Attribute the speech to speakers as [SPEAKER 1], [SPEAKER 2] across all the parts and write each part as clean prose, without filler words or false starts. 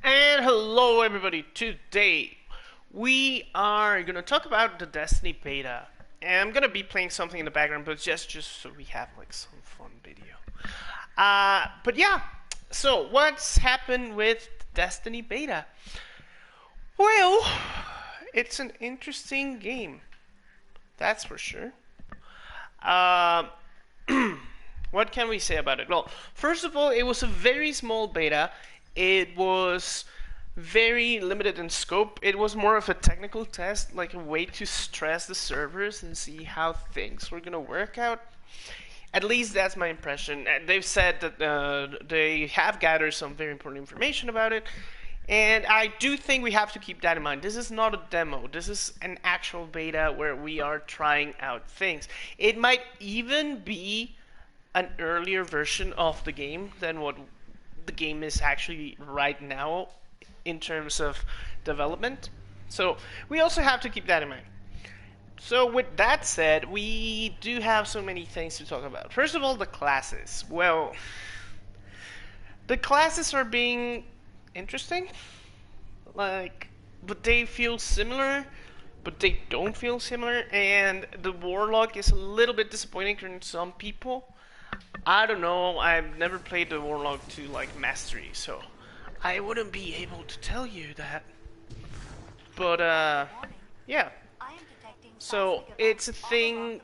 [SPEAKER 1] And hello everybody, today we are going to talk about the Destiny beta. And I'm going to be playing something in the background, but just so we have like some fun video. But yeah, so what's happened with Destiny beta? Well, it's an interesting game, that's for sure. Uh, what can we say about it? Well, first of all, it was a very small beta. It was very limited in scope. It was more of a technical test, like a way to stress the servers and see how things were going to work out. At least that's my impression. They've said that they have gathered some very important information about it. And I do think we have to keep that in mind. This is not a demo. This is an actual beta where we are trying out things. It might even be an earlier version of the game than what the game is actually right now in terms of development. So we also have to keep that in mind. So with that said, we do have so many things to talk about. First of all, the classes. Well, the classes are being interesting. Like, but they feel similar, but they don't feel similar. And the Warlock is a little bit disappointing for some people. I don't know. I've never played the Warlock to like mastery, so I wouldn't be able to tell you that. But yeah. So it's a thing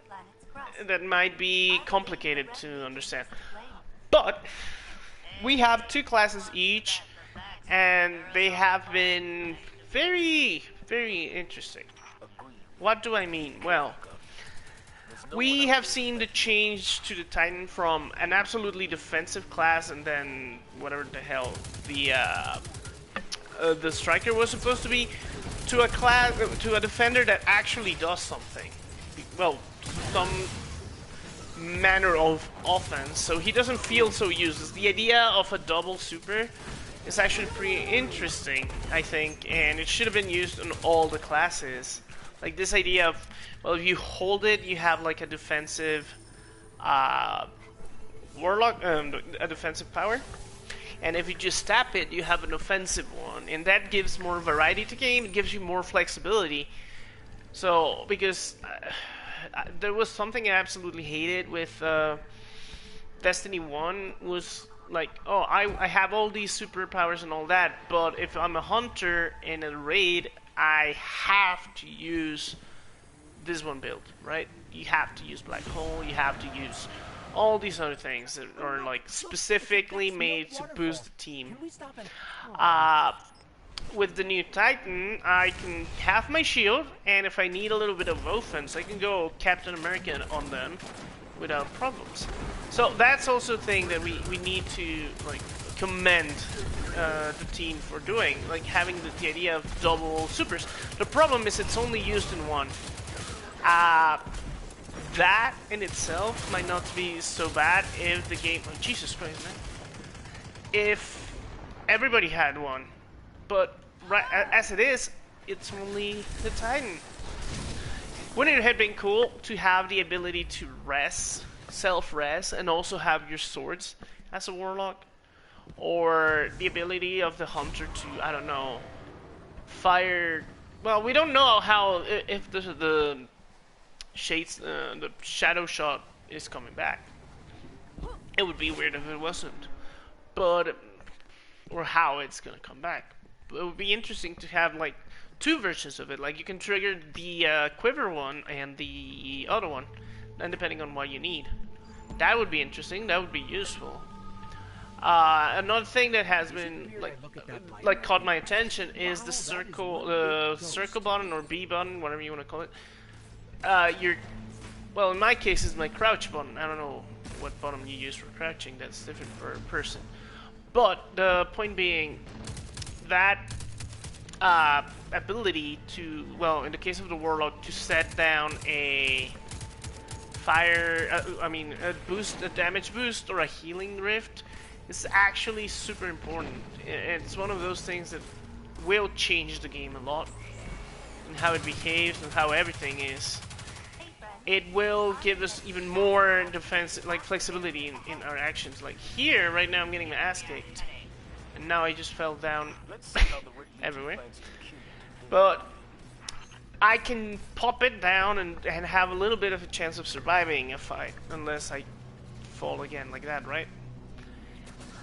[SPEAKER 1] that might be complicated to understand. But we have two classes each, and they have been very, very interesting. What do I mean? Well, we have seen the change to the Titan from an absolutely defensive class, and then whatever the hell the striker was supposed to be, to a class, to a defender that actually does something. Well, some manner of offense, so he doesn't feel so useless. The idea of a double super is actually pretty interesting, I think, and it should have been used in all the classes. Like this idea of, well, if you hold it, you have like a defensive warlock, a defensive power, and if you just tap it, you have an offensive one, and that gives more variety to game. It gives you more flexibility. So, because there was something I absolutely hated with Destiny 1 was like, oh, I have all these superpowers and all that, but if I'm a hunter in a raid, I have to use this one build, right? You have to use Black Hole, you have to use all these other things that are like specifically made to boost the team. With the new Titan, I can have my shield, and if I need a little bit of offense, I can go Captain America on them without problems. So that's also a thing that we need to like commend the team for doing, like having the idea of double supers. The problem is it's only used in one. That in itself might not be so bad if the game, oh, Jesus Christ, man, if everybody had one, but right as it is, it's only the Titan. Wouldn't it have been cool to have the ability to res, self-res, and also have your swords as a warlock? Or the ability of the hunter to, I don't know, fire. Well, we don't know how, if the shades, the shadow shot is coming back. It would be weird if it wasn't, but or how it's gonna come back. But it would be interesting to have like two versions of it. Like you can trigger the quiver one and the other one, and depending on what you need, that would be interesting. That would be useful. Another thing that has been like caught my attention is the circle button or B button, whatever you want to call it. Well, in my case, it's my crouch button. I don't know what button you use for crouching. That's different per person. But the point being that ability to, well, in the case of the warlock, to set down a fire, a damage boost or a healing rift, is actually super important. It's one of those things that will change the game a lot, and how it behaves and how everything is. It will give us even more defense, like flexibility in our actions. Like here, right now, I'm getting my ass kicked, And now I just fell down everywhere. But I can pop it down and have a little bit of a chance of surviving a fight, unless I fall again like that, right?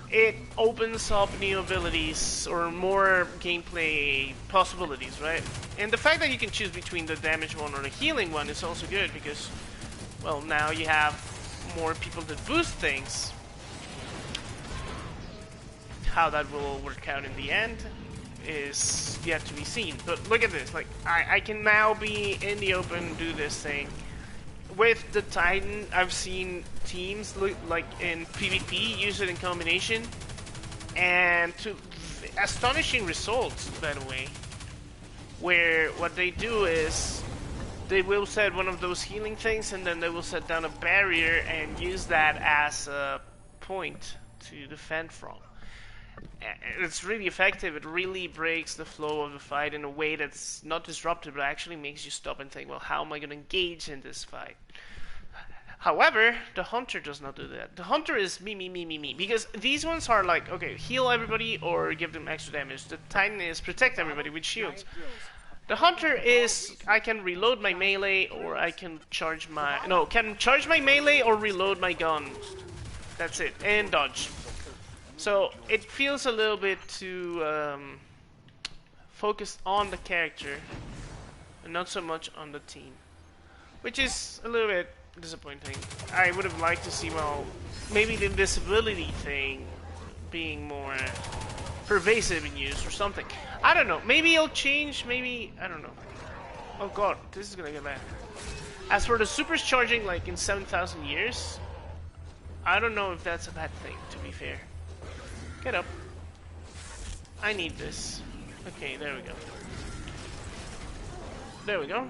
[SPEAKER 1] It opens up new abilities or more gameplay possibilities, right? And the fact that you can choose between the damage one or the healing one is also good because, well, now you have more people that boost things. How that will work out in the end is yet to be seen. But look at this, like I can now be in the open, do this thing. With the Titan, I've seen teams like in PvP use it in combination, and to astonishing results, by the way. Where what they do is they will set one of those healing things, and then they will set down a barrier and use that as a point to defend from. It's really effective. It really breaks the flow of the fight in a way that's not disruptive, but actually makes you stop and think, well, how am I going to engage in this fight? However, the Hunter does not do that. The Hunter is me, me, me, me, me. Because these ones are like, okay, heal everybody or give them extra damage. The Titan is protect everybody with shields. The Hunter is, I can reload my melee or I can charge my... No, can charge my melee or reload my gun. That's it. And dodge. So it feels a little bit too focused on the character and not so much on the team, which is a little bit disappointing. I would have liked to see, well, maybe the invisibility thing being more pervasive in use or something. I don't know. Maybe it'll change. Maybe, I don't know. Oh god, this is gonna get bad. As for the supercharging, like in 7,000 years, I don't know if that's a bad thing, to be fair. Get up. I need this. Okay, there we go. There we go.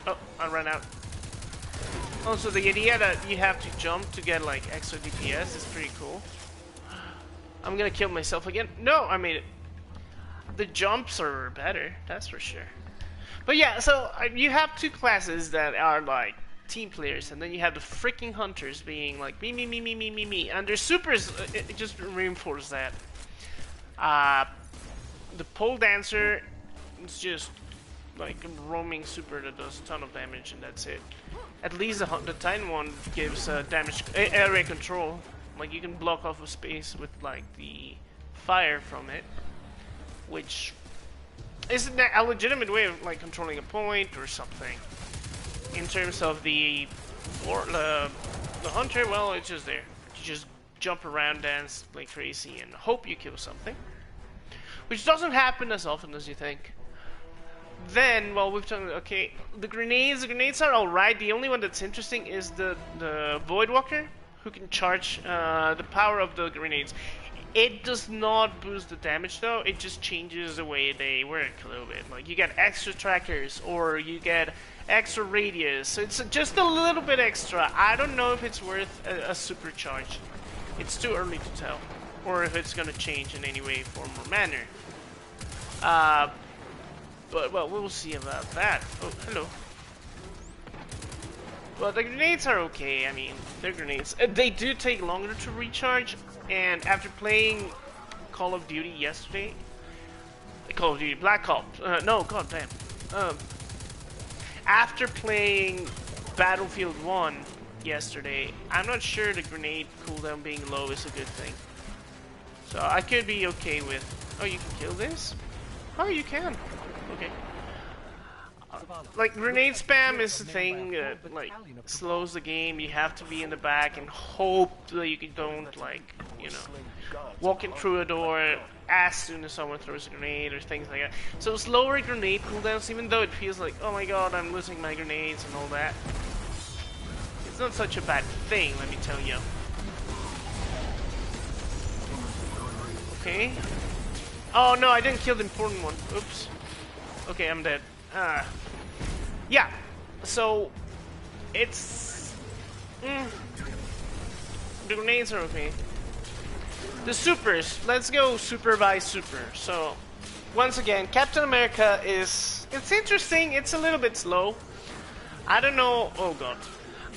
[SPEAKER 1] Oh, I ran out. Also, the idea that you have to jump to get like extra DPS is pretty cool. I'm gonna kill myself again. No, I made it. The jumps are better, that's for sure. But yeah, so you have two classes that are like team players, and then you have the freaking Hunters being like me, me, me, me, me, me, me, and their supers it just reinforce that. The pole dancer is just like a roaming super that does a ton of damage, and that's it. At least the Titan one gives damage area control, like you can block off a space with like the fire from it, which is a legitimate way of like controlling a point or something. In terms of the Hunter, well, it's just there. You just jump around, dance like crazy, and hope you kill something, which doesn't happen as often as you think. Then, well, we've done okay. The grenades are all right. The only one that's interesting is the Voidwalker, who can charge the power of the grenades. It does not boost the damage though. It just changes the way they work a little bit. Like you get extra trackers, or you get extra radius. So it's just a little bit extra. I don't know if it's worth a supercharge. It's too early to tell, or if it's gonna change in any way, form, or manner. But well, we'll see about that. Oh, hello. Well, the grenades are okay. I mean, they're grenades. They do take longer to recharge. And after playing Call of Duty yesterday, Call of Duty Black Ops, no, goddamn. After playing Battlefield 1 yesterday, I'm not sure the grenade cooldown being low is a good thing. So I could be okay with. Oh, you can kill this? Oh, you can. Okay. Like grenade spam is the thing that like slows the game. You have to be in the back and hope that you don't like, you know, walking through a door as soon as someone throws a grenade or things like that. So slower grenade cooldowns, even though it feels like, oh my god, I'm losing my grenades and all that. It's not such a bad thing, let me tell you. Okay. Oh no, I didn't kill the important one. Oops. Okay, I'm dead. Yeah, so it's the grenades are okay. The supers, let's go super by super. So once again, Captain America it's interesting. It's a little bit slow. I don't know. Oh god,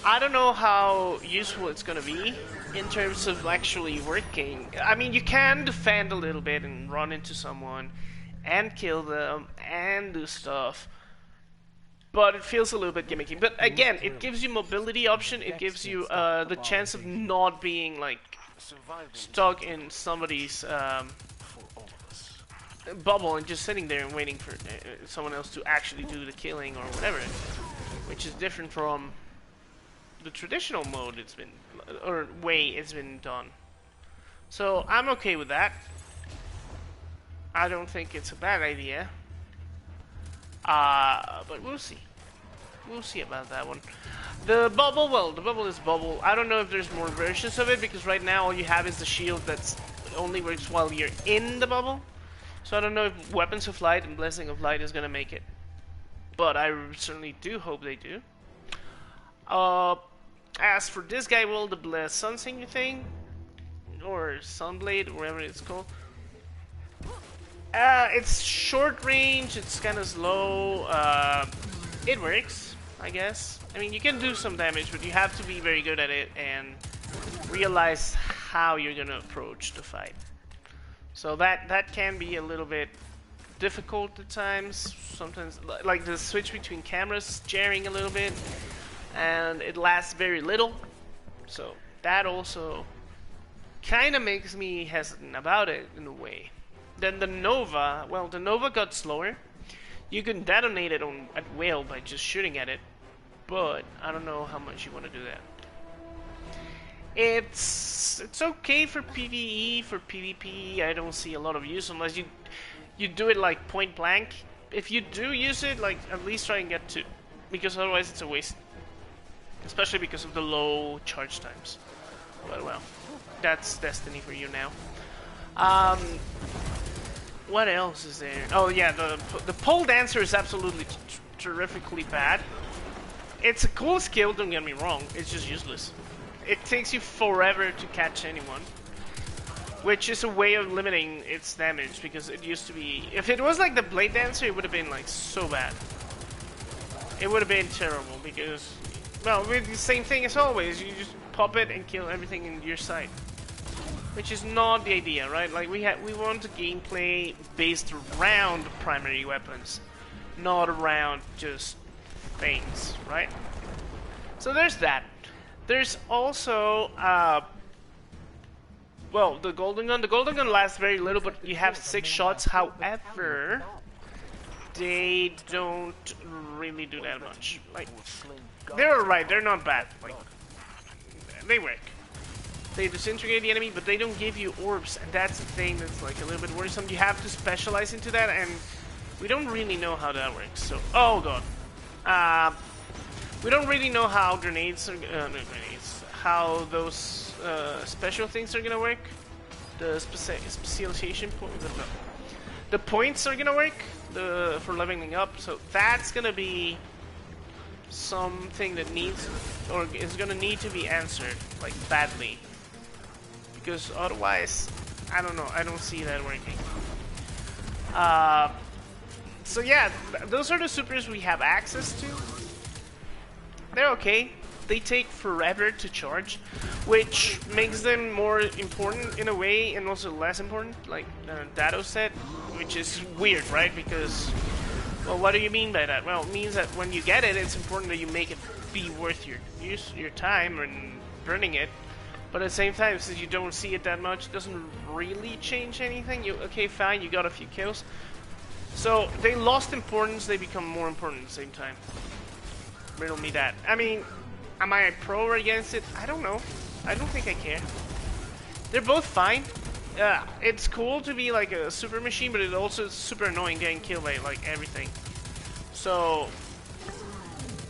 [SPEAKER 1] I don't know how useful it's gonna be. in terms of actually working. I mean, you can defend a little bit and run into someone and kill them and do stuff, but it feels a little bit gimmicky. But again, it gives you mobility option. It gives you the chance of not being like stuck in somebody's bubble and just sitting there and waiting for someone else to actually do the killing or whatever, which is different from the traditional mode it's been, or way it's been done. So I'm okay with that. I don't think it's a bad idea. But we'll see. We'll see about that one. The bubble, well, the bubble is bubble. I don't know if there's more versions of it, because right now all you have is the shield that's only works while you're in the bubble. So I don't know if Weapons of Light and Blessing of Light is gonna make it. But I certainly do hope they do. As for this guy, well, the Sunsinger thing, or Sunblade, or whatever it's called. It's short range, it's kind of slow. It works, I guess. I mean, you can do some damage, but you have to be very good at it and realize how you're gonna approach the fight. So that can be a little bit difficult at times. Sometimes, like the switch between cameras jarring a little bit, and it lasts very little. So that also kind of makes me hesitant about it in a way. Then the Nova, well, the Nova got slower. You can detonate it at will by just shooting at it, but I don't know how much you want to do that. It's okay for PvE, for PvP. I don't see a lot of use unless you do it like point blank. If you do use it, like at least try and get 2, because otherwise it's a waste. Especially because of the low charge times. But well, that's Destiny for you now. What else is there? Oh yeah, the pole dancer is absolutely terrifically bad. It's a cool skill, don't get me wrong. It's just useless. It takes you forever to catch anyone, which is a way of limiting its damage, because it used to be, if it was like the Blade Dancer, it would have been like so bad. It would have been terrible, because, well, with the same thing as always, you just pop it and kill everything in your sight. Which is not the idea, right? Like we want a gameplay based around primary weapons, not around just things, right? So there's that. There's also well, the Golden Gun. The Golden Gun lasts very little, but you have 6 shots. However, they don't really do that much. Like, they're alright. They're not bad. Like, they work. They disintegrate the enemy, but they don't give you orbs, and that's the thing that's like a little bit worrisome. You have to specialize into that, and we don't really know how that works. So, oh god, we don't really know how grenades are, how those special things are gonna work. The specialization point, the points are gonna work for leveling up. So that's gonna be something that needs, or is gonna need to be answered like badly. Because otherwise, I don't know, I don't see that working. So yeah, those are the supers we have access to. They're okay. They take forever to charge, which makes them more important in a way, and also less important, like Dado said, which is weird, right? Because, well, what do you mean by that? Well, it means that when you get it, it's important that you make it be worth your time and burning it. But at the same time, since you don't see it that much, it doesn't really change anything. Okay, fine, you got a few kills. So they lost importance, they become more important at the same time. Riddle me that. I mean, am I pro or against it? I don't know. I don't think I care. They're both fine. It's cool to be like a super machine, but it's also super annoying getting killed by like everything. So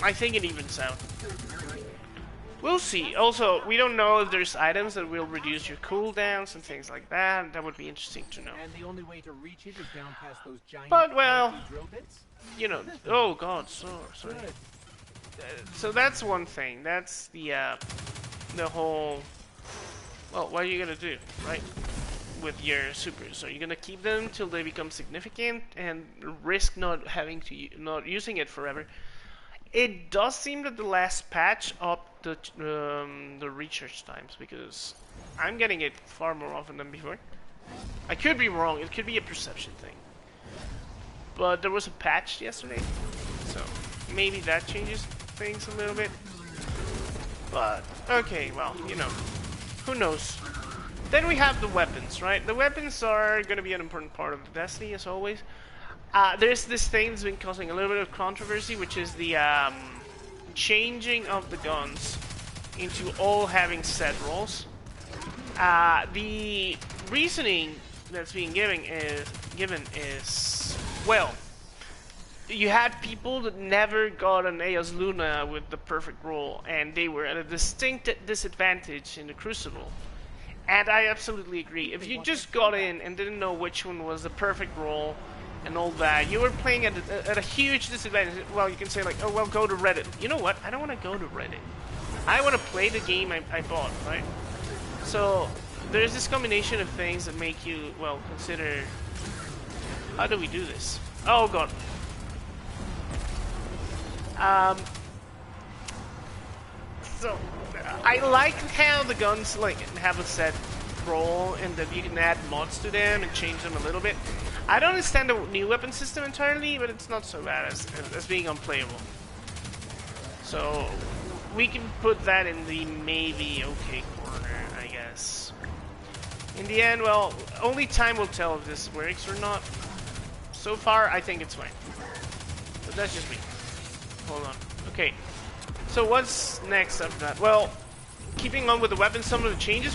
[SPEAKER 1] I think it evens out. We'll see. Also, we don't know if there's items that will reduce your cooldowns and things like that. That would be interesting to know.
[SPEAKER 2] And the only way to reach it is down past those giant
[SPEAKER 1] but well,
[SPEAKER 2] drill bits?
[SPEAKER 1] you know. Oh God, sorry. So that's one thing. That's the whole. Well, what are you gonna do, right? With your supers, are you gonna keep them till they become significant and risk not using it forever? It does seem that the last patch upped the recharge times because I'm getting it far more often than before. I could be wrong. It could be a perception thing. But there was a patch yesterday, so maybe that changes things a little bit. But okay, well, you know, who knows. Then we have the weapons, right? The weapons are going to be an important part of Destiny, as always. There's this thing that's been causing a little bit of controversy, which is the changing of the guns into all having set rolls. The reasoning that's being given is, well, you had people that never got an Eos Luna with the perfect roll, and they were at a distinct disadvantage in the Crucible. And I absolutely agree. If you just got in and didn't know which one was the perfect roll and all that, you were playing at a huge disadvantage. Well, you can say like, oh, well, go to Reddit. You know what? I don't want to go to Reddit. I want to play the game I bought, right? So there's this combination of things that make you, well, consider, how do we do this? Oh, God. So I like how the guns like have a set roll and that you can add mods to them and change them a little bit. I don't understand the new weapon system entirely, but it's not so bad as being unplayable. So we can put that in the maybe okay corner, I guess. In the end, well, only time will tell if this works or not. So far, I think it's fine. But that's just me. Hold on. Okay. So what's next after that? Well, keeping on with the weapons, some of the changes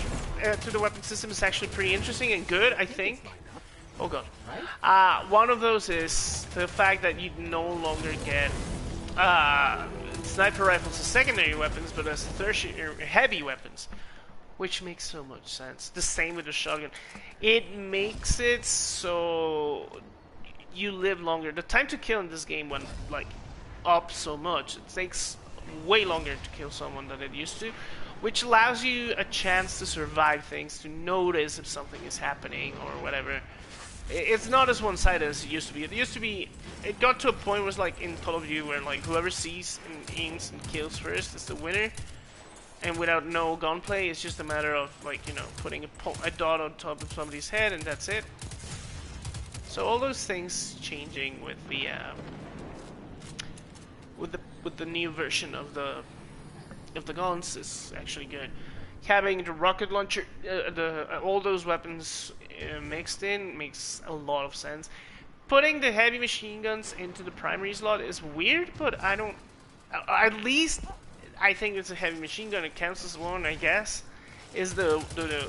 [SPEAKER 1] to the weapon system is actually pretty interesting and good, I think. Oh god. One of those is the fact that you no longer get sniper rifles as secondary weapons, but as tertiary heavy weapons, which makes so much sense. The same with the shotgun. It makes it so you live longer. The time to kill in this game went like up so much. It takes way longer to kill someone than it used to, which allows you a chance to survive things, to notice if something is happening or whatever. It's not as one-sided as it used to be. It got to a point where it's like in Call of Duty where like whoever sees and aims and kills first is the winner, and without no gunplay, it's just a matter of like, you know, putting a dot on top of somebody's head and that's it. So all those things changing with the new version of the guns is actually good. Having the rocket launcher, all those weapons mixed in makes a lot of sense. Putting the heavy machine guns into the primary slot is weird, but I don't. At least I think it's a heavy machine gun. It counts as one, I guess. Is the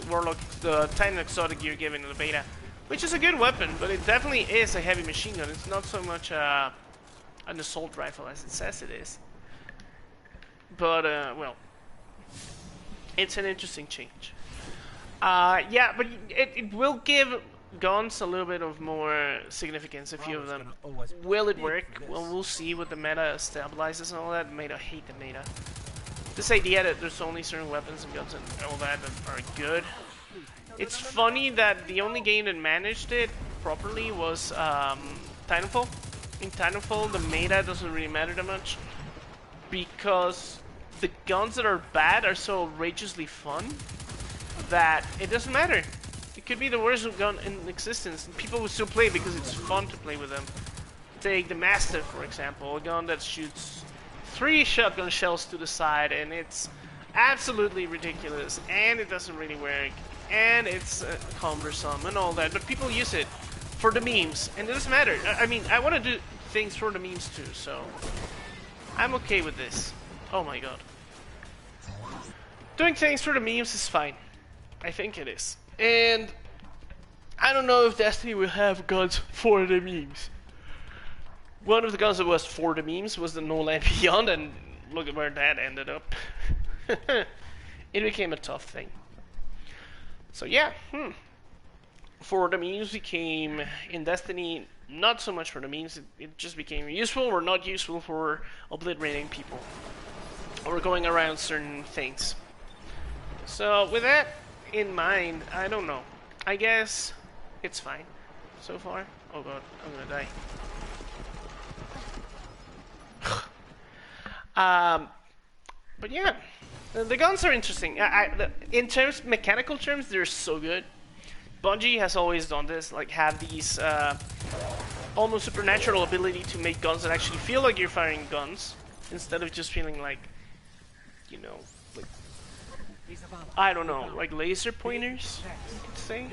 [SPEAKER 1] Warlock, the Titan Exotic you're given in the beta, which is a good weapon, but it definitely is a heavy machine gun. It's not so much an assault rifle as it says it is. But well, it's an interesting change. Yeah, but it will give guns a little bit of more significance, a few of them. Will it work? Well, we'll see what the meta stabilizes and all that. I hate the meta. This idea that there's only certain weapons and guns and all that are good. It's funny that the only game that managed it properly was Titanfall. In Titanfall, the meta doesn't really matter that much, because the guns that are bad are so outrageously fun that it doesn't matter. It could be the worst gun in existence, and people will still play because it's fun to play with them. Take the Mastiff, for example, a gun that shoots 3 shotgun shells to the side, and it's absolutely ridiculous, and it doesn't really work, and it's cumbersome and all that, but people use it for the memes, and it doesn't matter. I mean, I want to do things for the memes too, so I'm okay with this. Oh my god. Doing things for the memes is fine. I think it is. And I don't know if Destiny will have guns for the memes. One of the guns that was for the memes was the No Land Beyond, and look at where that ended up. It became a tough thing. So yeah, for the memes became, in Destiny, not so much for the memes, it just became useful or not useful for obliterating people, or going around certain things. So with that in mind, I don't know. I guess it's fine so far. Oh god, I'm gonna die. But yeah, The guns are interesting. In terms, mechanical terms, they're so good. Bungie has always done this, like have these almost supernatural ability to make guns that actually feel like you're firing guns, instead of just feeling like, you know, like, I don't know, like laser pointers, you could say.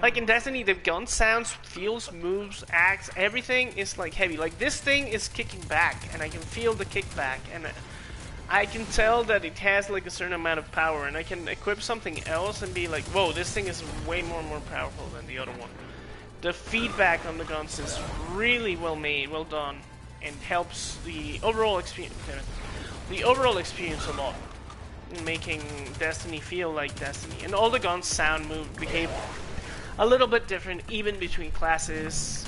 [SPEAKER 1] Like in Destiny, the gun sounds, feels, moves, acts, everything is like heavy. Like this thing is kicking back, and I can feel the kickback, and I can tell that it has like a certain amount of power, and I can equip something else and be like, whoa, this thing is way more powerful than the other one. The feedback on the guns is really well made, well done, and helps the overall experience. The overall experience a lot, making Destiny feel like Destiny. And all the guns sound, move, behave a little bit different, even between classes,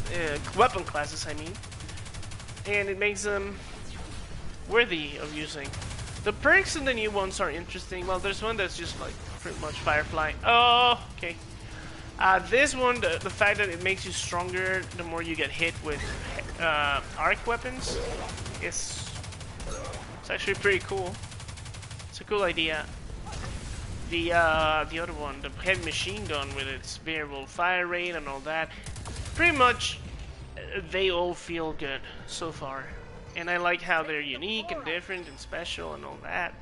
[SPEAKER 1] weapon classes, I mean. And it makes them worthy of using. The perks in the new ones are interesting. Well, there's one that's just like pretty much Firefly. Oh, okay. This one, the fact that it makes you stronger the more you get hit with arc weapons, it's actually pretty cool. It's a cool idea. The other one, the heavy machine gun with its variable fire rate and all that, pretty much they all feel good so far. And I like how they're unique and different and special and all that.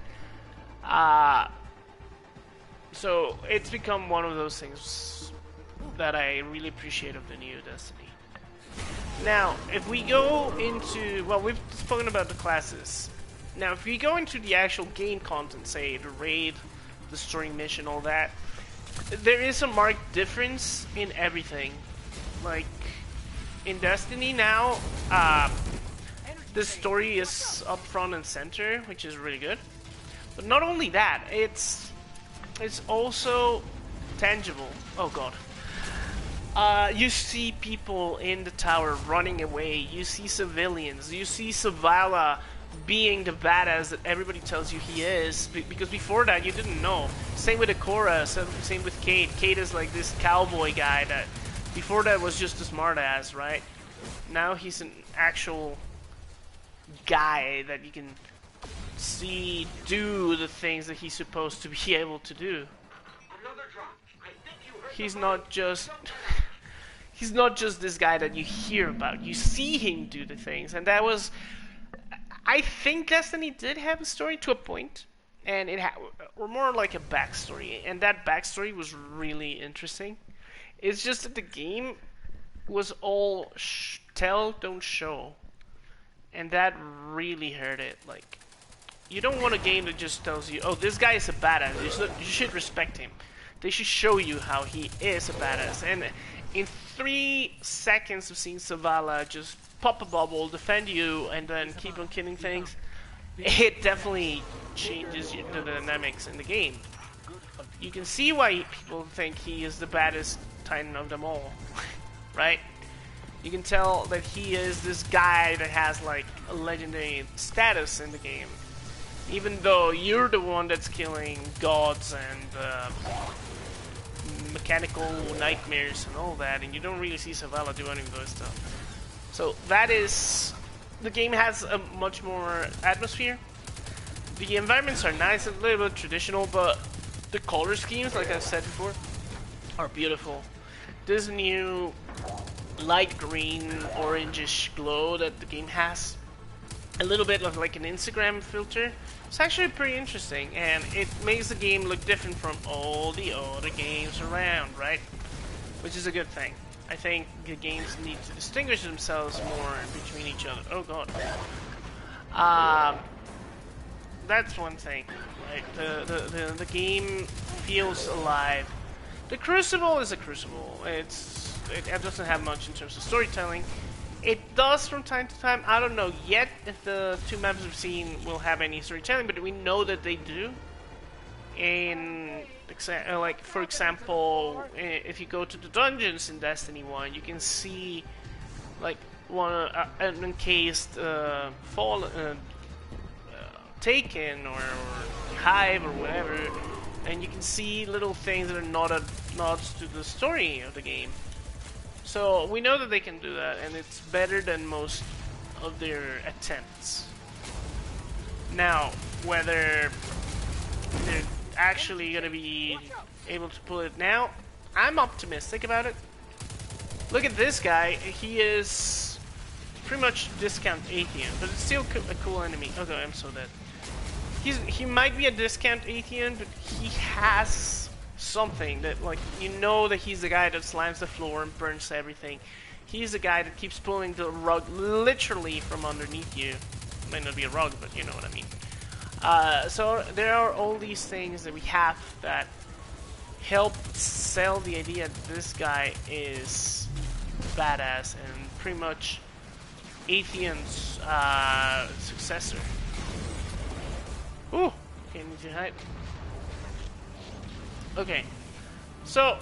[SPEAKER 1] So it's become one of those things that I really appreciate of the new Destiny. Now, if we go into, well, we've spoken about the classes. Now, if we go into the actual game content, say the raid, the story mission, all that, there is a marked difference in everything. Like in Destiny now, the story is up front and center, which is really good. But not only that, it's also tangible. Oh god. You see people in the tower running away. You see civilians. You see Zavala being the badass that everybody tells you he is. Because before that, you didn't know. Same with Ikora. Same with Cait. Cait is like this cowboy guy that before that was just a smartass, right? Now he's an actual guy that you can see do the things that he's supposed to be able to do. He's not just this guy that you hear about. You see him do the things, and that was, I think Destiny did have a story to a point, and it or more like a backstory, and that backstory was really interesting. It's just that the game was all tell, don't show. And that really hurt it. Like, you don't want a game that just tells you, oh, this guy is a badass, you should respect him. They should show you how he is a badass. And in 3 seconds of seeing Zavala just pop a bubble, defend you, and then keep on killing things, it definitely changes the dynamics in the game. You can see why people think he is the baddest Titan of them all, right? You can tell that he is this guy that has like a legendary status in the game. Even though you're the one that's killing gods and mechanical nightmares and all that, and you don't really see Zavala do any of those stuff. So that is... the game has a much more atmosphere. The environments are nice, a little bit traditional, but the color schemes, like I said before, are beautiful. This new light green, orangish glow that the game has, a little bit of like an Instagram filter, it's actually pretty interesting, and it makes the game look different from all the other games around, right? Which is a good thing. I think the games need to distinguish themselves more between each other. Oh god. That's one thing, right? The game feels alive. The Crucible is a Crucible. It doesn't have much in terms of storytelling. It does from time to time. I don't know yet if the 2 maps we've seen will have any storytelling, but we know that they do. Like, for example, if you go to the dungeons in Destiny 1, you can see like an encased Taken or Hive or whatever, and you can see little things that are nods to the story of the game. So we know that they can do that, and it's better than most of their attempts. Now, whether they're actually gonna be able to pull it now. I'm optimistic about it. Look at this guy. He is pretty much discount Athean, but it's still a cool enemy. Okay, I'm so dead. He might be a discount Athean, but he has something that, like, you know that he's the guy that slams the floor and burns everything. He's the guy that keeps pulling the rug literally from underneath you. Might not be a rug, but you know what I mean. So there are all these things that we have that help sell the idea that this guy is badass and pretty much Atheon's successor. Ooh, okay, need to hide. Okay, so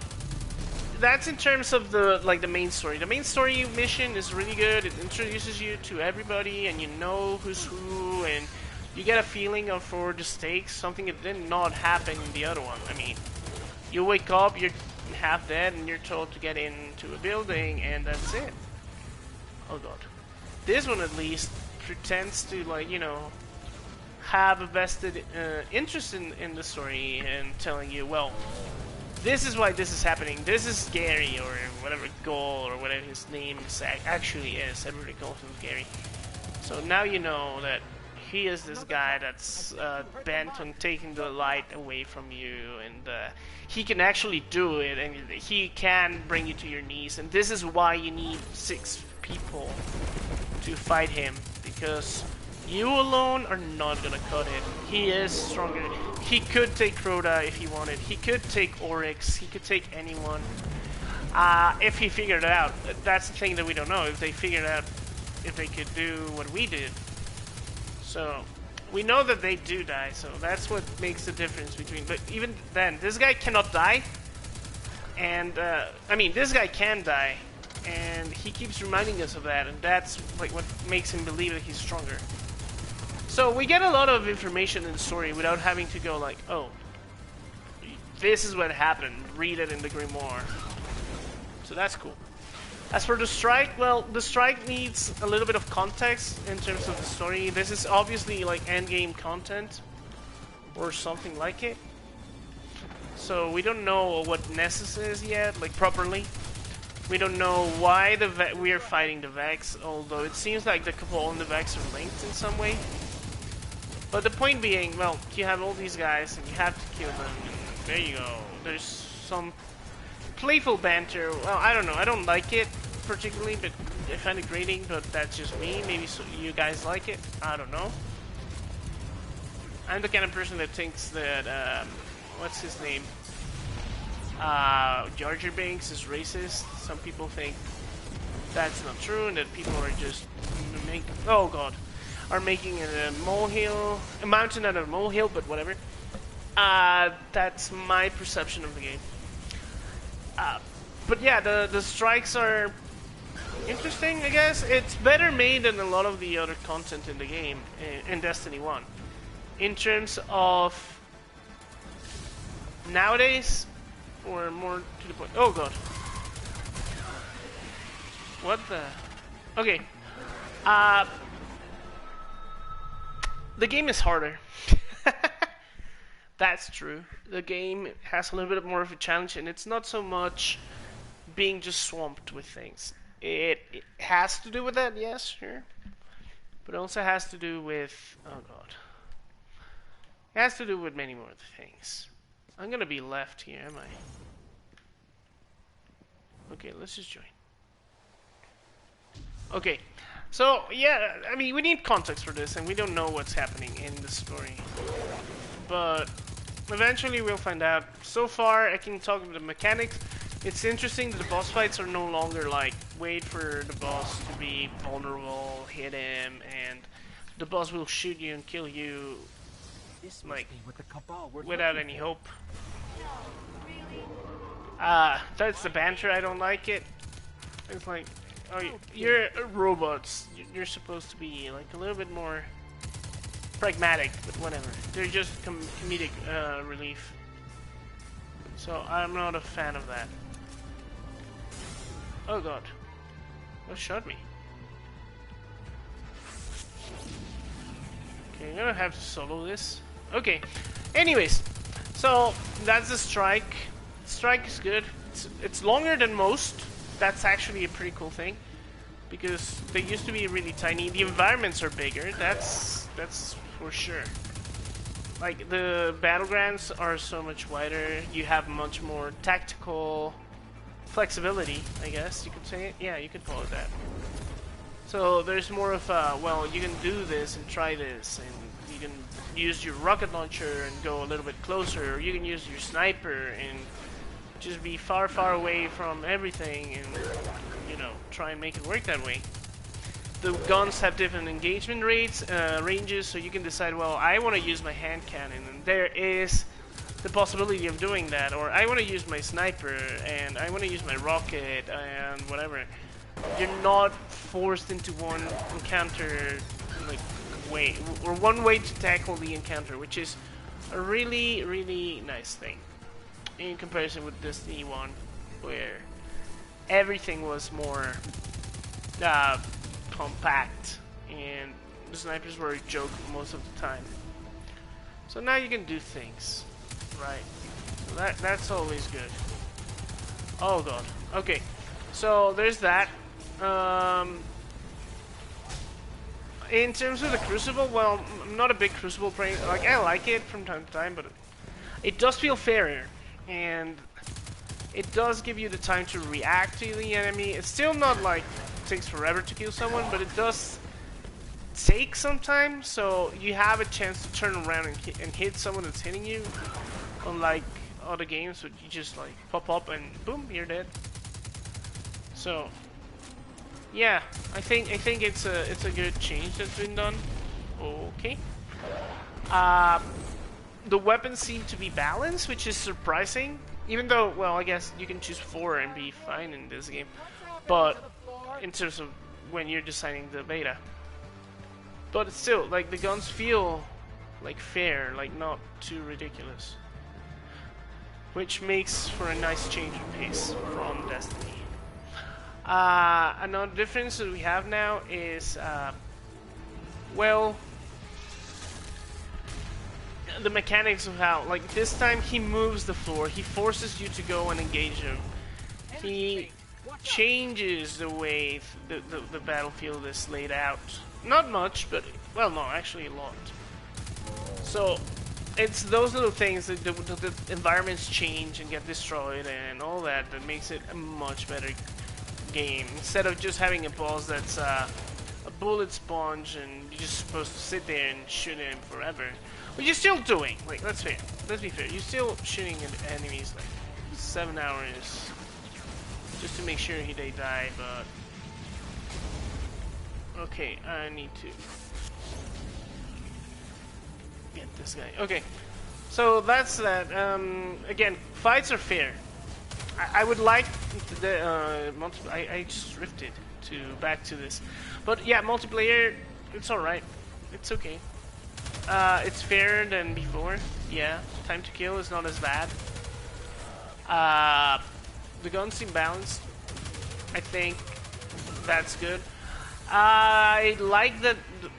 [SPEAKER 1] that's in terms of the main story. The main story mission is really good. It introduces you to everybody, and you know who's who, and you get a feeling of for the stakes, something that did not happen in the other one. I mean, you wake up, you're half dead, and you're told to get into a building, and that's it. Oh god. This one at least pretends to, like, you know, have a vested interest in the story and telling you, well, this is why this is happening. This is Gary, or whatever Goal, or whatever his name actually is. Everybody calls him Gary. So now you know that he is this guy that's bent on taking the light away from you, and he can actually do it, and he can bring you to your knees. And this is why you need 6 people to fight him, because you alone are not gonna cut it. He is stronger. He could take Crota if he wanted. He could take Oryx. He could take anyone. If he figured it out. That's the thing that we don't know. If they figured out if they could do what we did. So, we know that they do die, so that's what makes the difference between... But even then, this guy cannot die. And, I mean, this guy can die. And he keeps reminding us of that, and that's like what makes him believe that he's stronger. So we get a lot of information in the story without having to go like, oh, this is what happened, read it in the Grimoire. So that's cool. As for the strike, well, the strike needs a little bit of context in terms of the story. This is obviously like endgame content or something like it. So we don't know what Nessus is yet, like properly. We don't know why we are fighting the Vex, although it seems like the Cabal and the Vex are linked in some way. But the point being, well, you have all these guys and you have to kill them, and there you go. There's some playful banter. Well, I don't know, I don't like it particularly, but I find it grating, but that's just me. Maybe you guys like it, I don't know. I'm the kind of person that thinks that, what's his name? Jar Jar Binks is racist. Some people think that's not true, and that people are just making a mountain out of a molehill, but whatever. That's my perception of the game. But yeah, the strikes are interesting, I guess. It's better made than a lot of the other content in the game, in Destiny 1. In terms of nowadays, or more to the point. Oh god. What the? Okay. The game is harder. That's true. The game has a little bit more of a challenge, and it's not so much being just swamped with things. It has to do with that, yes, sure. But it also has to do with... oh god. It has to do with many more things. I'm gonna be left here, am I? Okay, let's just join. Okay, so yeah, I mean, we need context for this, and we don't know what's happening in the story. But eventually we'll find out. So far, I can talk about the mechanics. It's interesting that the boss fights are no longer like, wait for the boss to be vulnerable, hit him, and the boss will shoot you and kill you, like, without any hope. That's the banter, I don't like it. It's like, oh, you're robots. You're supposed to be, like, a little bit more pragmatic, but whatever. They're just comedic relief. So, I'm not a fan of that. Oh god. What shot me? Okay, I'm gonna have to solo this. Okay, Anyways, so that's the strike. Strike is good. It's longer than most. That's actually a pretty cool thing because they used to be really tiny. The environments are bigger. That's for sure. Like the battlegrounds are so much wider. You have much more tactical flexibility, I guess you could say it. Yeah, you could call it that. So there's more of a, well, you can do this and try this, and you can use your rocket launcher and go a little bit closer, or you can use your sniper and just be far, far away from everything and, you know, try and make it work that way. The guns have different engagement rates, ranges, so you can decide, well, I want to use my hand cannon, and there is the possibility of doing that, or I want to use my sniper, and I want to use my rocket, and whatever. You're not forced into one encounter, like, way, or one way to tackle the encounter, which is a really, really nice thing in comparison with Destiny 1, where everything was more compact, and the snipers were a joke most of the time. So now you can do things, right? So that's always good. Oh god. Okay, so there's that. In terms of the Crucible, well, I'm not a big Crucible player. Like, I like it from time to time, but it does feel fairer, and it does give you the time to react to the enemy. It's still not like it takes forever to kill someone, but it does take some time, so you have a chance to turn around and hit someone that's hitting you, unlike other games where you just like pop up and boom, you're dead. So yeah, I think it's a good change that's been done. Okay. The weapons seem to be balanced, which is surprising. Even though, well, I guess you can choose 4 and be fine in this game, but in terms of when you're designing the beta. But it's still, like, the guns feel like fair, like not too ridiculous, which makes for a nice change of pace from Destiny. Another difference that we have now is, well, the mechanics of how, like, this time he moves the floor, he forces you to go and engage him. He changes the way the battlefield is laid out. Not much, but, well, no, actually a lot. So, it's those little things that the environments change and get destroyed and all that that makes it a much better game. Instead of just having a boss that's a bullet sponge and you're just supposed to sit there and shoot him forever. But you're still doing, like, let's be fair, you're still shooting at enemies like 7 hours just to make sure they die, but okay, I need to get this guy. Okay, so that's that. Again, fights are fair. I would like the I just drifted back to this, but yeah, multiplayer, it's alright. It's okay. It's fairer than before. Yeah, time to kill is not as bad. The guns seem balanced. I think that's good. I like that the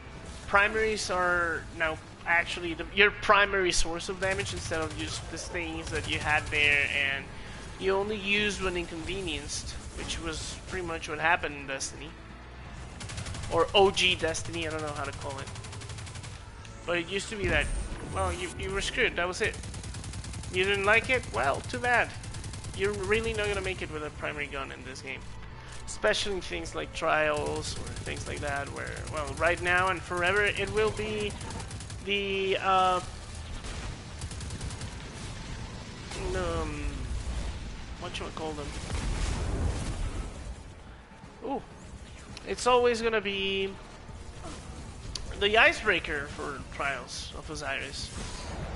[SPEAKER 1] primaries are now actually your primary source of damage instead of just the things that you had there and you only used when inconvenienced, which was pretty much what happened in Destiny. Or OG Destiny, I don't know how to call it. But it used to be that, well, you were screwed, that was it. You didn't like it? Well, too bad. You're really not gonna make it with a primary gun in this game. Especially things like Trials or things like that, where, well, right now and forever it will be the, whatchamacall them? Ooh. It's always gonna be the icebreaker for Trials of Osiris,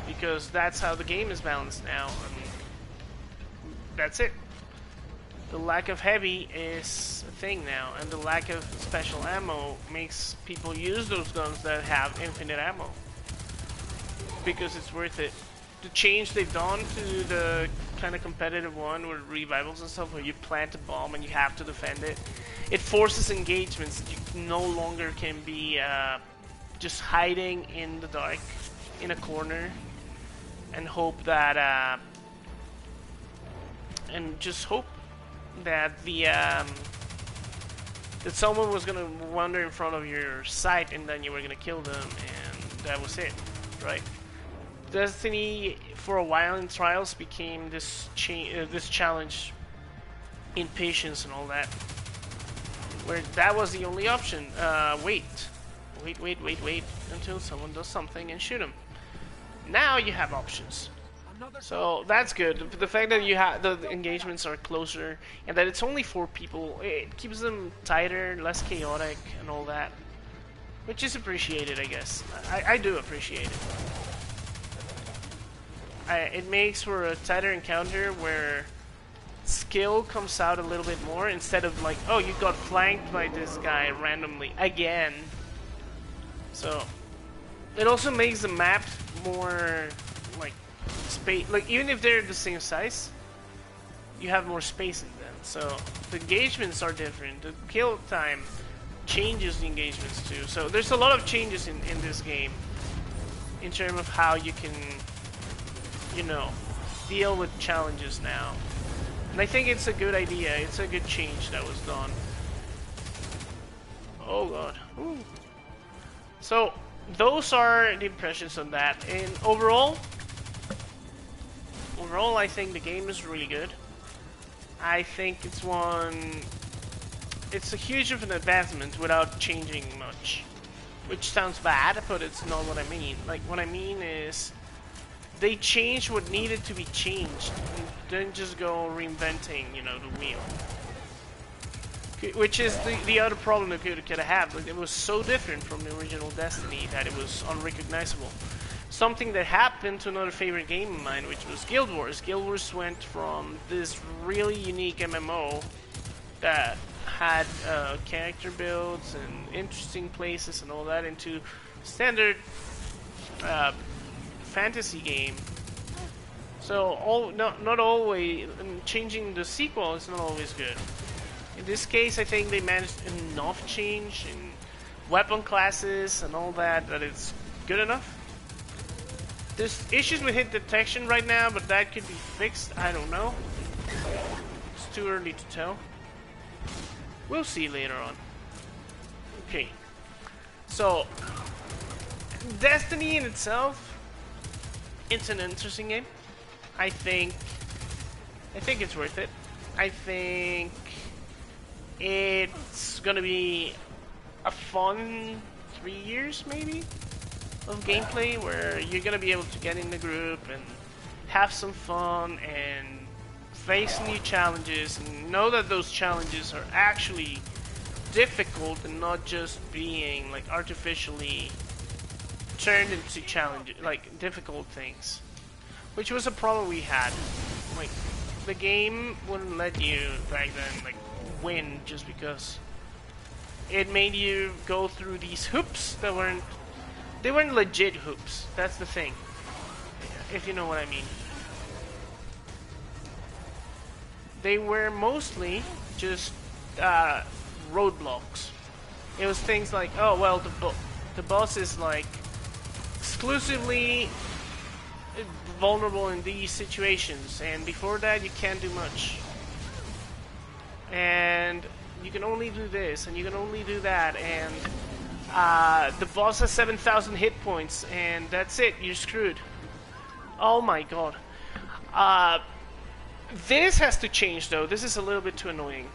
[SPEAKER 1] because that's how the game is balanced now. I mean, that's it. The lack of heavy is a thing now, and the lack of special ammo makes people use those guns that have infinite ammo, because it's worth it. The change they've done to the kind of competitive one with revivals and stuff, where you plant a bomb and you have to defend it, it forces engagements. You no longer can be just hiding in the dark in a corner and hope that and just hope that that someone was gonna wander in front of your sight and then you were gonna kill them, and that was it, right? Destiny for a while in Trials became this this challenge in patience and all that, where that was the only option. Wait until someone does something and shoot him. Now you have options. So that's good. The fact that you have the engagements are closer and that it's only 4 people, it keeps them tighter, less chaotic, and all that, which is appreciated, I guess. I do appreciate it. It makes for a tighter encounter where skill comes out a little bit more instead of like, oh, you got flanked by this guy randomly again. So it also makes the map more like space, like even if they're the same size, you have more space in them. So the engagements are different. The kill time changes the engagements too. So there's a lot of changes in this game in terms of how you can, you know, deal with challenges now. And I think it's a good idea. It's a good change that was done. Oh god. Ooh. So those are the impressions on that. And overall, I think the game is really good. I think it's a huge of an advancement without changing much. Which sounds bad, but it's not what I mean. Like, what I mean is, they changed what needed to be changed, and didn't just go reinventing, you know, the wheel. Which is the other problem that could have. Like, it was so different from the original Destiny that it was unrecognizable. Something that happened to another favorite game of mine, which was Guild Wars. Guild Wars went from this really unique MMO that had character builds and interesting places and all that into standard fantasy game. So not always changing the sequel is not always good. In this case, I think they managed enough change in weapon classes and all that it's good enough. There's issues with hit detection right now, but that could be fixed. I don't know. It's too early to tell. We'll see later on. Okay. So, Destiny in itself, it's an interesting game. I think it's worth it. I think it's gonna be a fun 3 years maybe of gameplay where you're gonna be able to get in the group and have some fun and face new challenges and know that those challenges are actually difficult and not just being like artificially turned into challenges, like difficult things, which was a problem we had. Like, the game wouldn't let you back then like win just because it made you go through these hoops that weren't legit hoops. That's the thing, if you know what I mean. They were mostly just roadblocks. It was things like, oh well, the boss is like exclusively vulnerable in these situations, and before that you can't do much. And you can only do this, and you can only do that, and the boss has 7,000 hit points, and that's it, you're screwed. Oh my god. This has to change though. This is a little bit too annoying.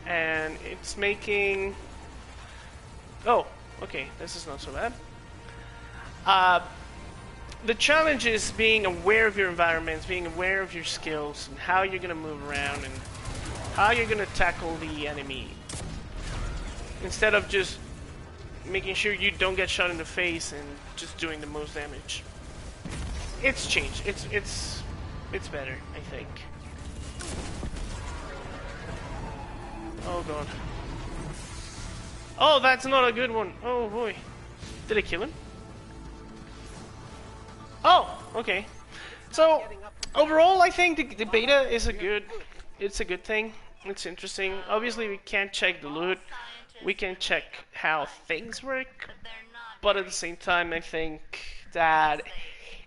[SPEAKER 1] And it's making... Oh, okay, this is not so bad. The challenge is being aware of your environments, being aware of your skills, and how you're gonna move around, and how you're gonna tackle the enemy. Instead of just making sure you don't get shot in the face and just doing the most damage. It's changed. It's better, I think. Oh god. Oh, that's not a good one. Oh boy. Did I kill him? Oh, okay. So, overall, I think the beta is it's a good thing. It's interesting. Obviously, we can't check the loot. We can check how things work. But at the same time, I think that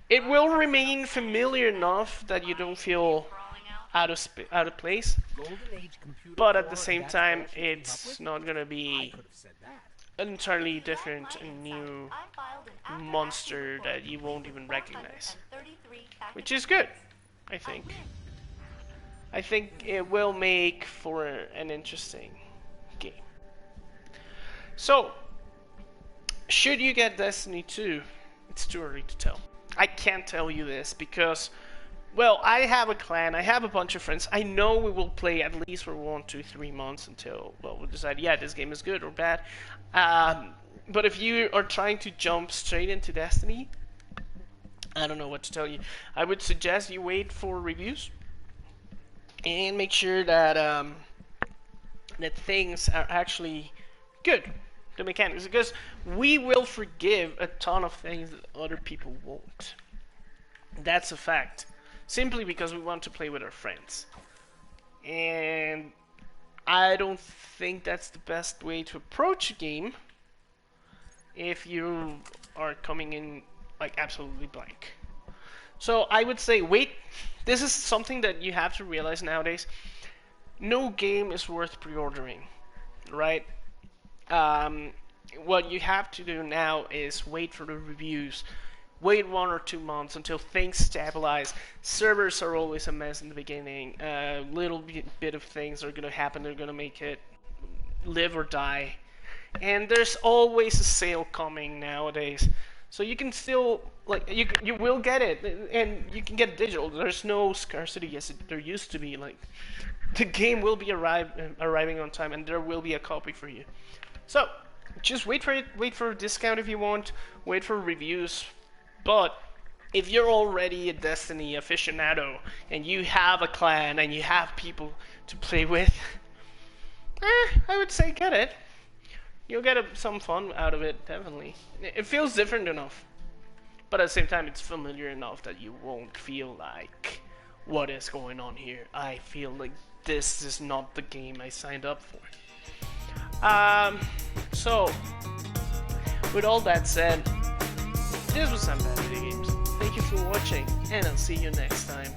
[SPEAKER 1] It will remain familiar enough that you don't feel out of place,
[SPEAKER 2] Golden Age computer
[SPEAKER 1] but at the
[SPEAKER 2] core,
[SPEAKER 1] same
[SPEAKER 2] that's
[SPEAKER 1] time,
[SPEAKER 2] all she came up
[SPEAKER 1] it's
[SPEAKER 2] with?
[SPEAKER 1] not gonna
[SPEAKER 2] I
[SPEAKER 1] be
[SPEAKER 2] could have said that.
[SPEAKER 1] an entirely different and new monster that you won't even recognize, which is good, I think. I think it will make for an interesting game. So, should you get Destiny 2? It's too early to tell. I can't tell you this because, well, I have a clan, I have a bunch of friends. I know we will play at least for 1, 2, 3 months until, well, we decide, yeah, this game is good or bad. But if you are trying to jump straight into Destiny, I don't know what to tell you. I would suggest you wait for reviews and make sure that that things are actually good, the mechanics, because we will forgive a ton of things that other people won't. That's a fact, simply because we want to play with our friends, and I don't think that's the best way to approach a game if you are coming in like absolutely blank. So I would say wait. This is something that you have to realize nowadays. No game is worth pre-ordering, right? What you have to do now is wait for the reviews. Wait 1 or 2 months until things stabilize. Servers are always a mess in the beginning. Little bit of things are gonna happen. They're gonna make it live or die. And there's always a sale coming nowadays. So you can still, like, you will get it, and you can get digital. There's no scarcity as there used to be. Like, the game will be arriving on time, and there will be a copy for you. So just wait for it. Wait for a discount if you want. Wait for reviews. But if you're already a Destiny aficionado and you have a clan and you have people to play with, I would say get it. You'll get some fun out of it, definitely. It feels different enough, but at the same time, it's familiar enough that you won't feel like, what is going on here? I feel like this is not the game I signed up for. So, with all that said, this was Sam Bad Video Games. Thank you for watching, and I'll see you next time.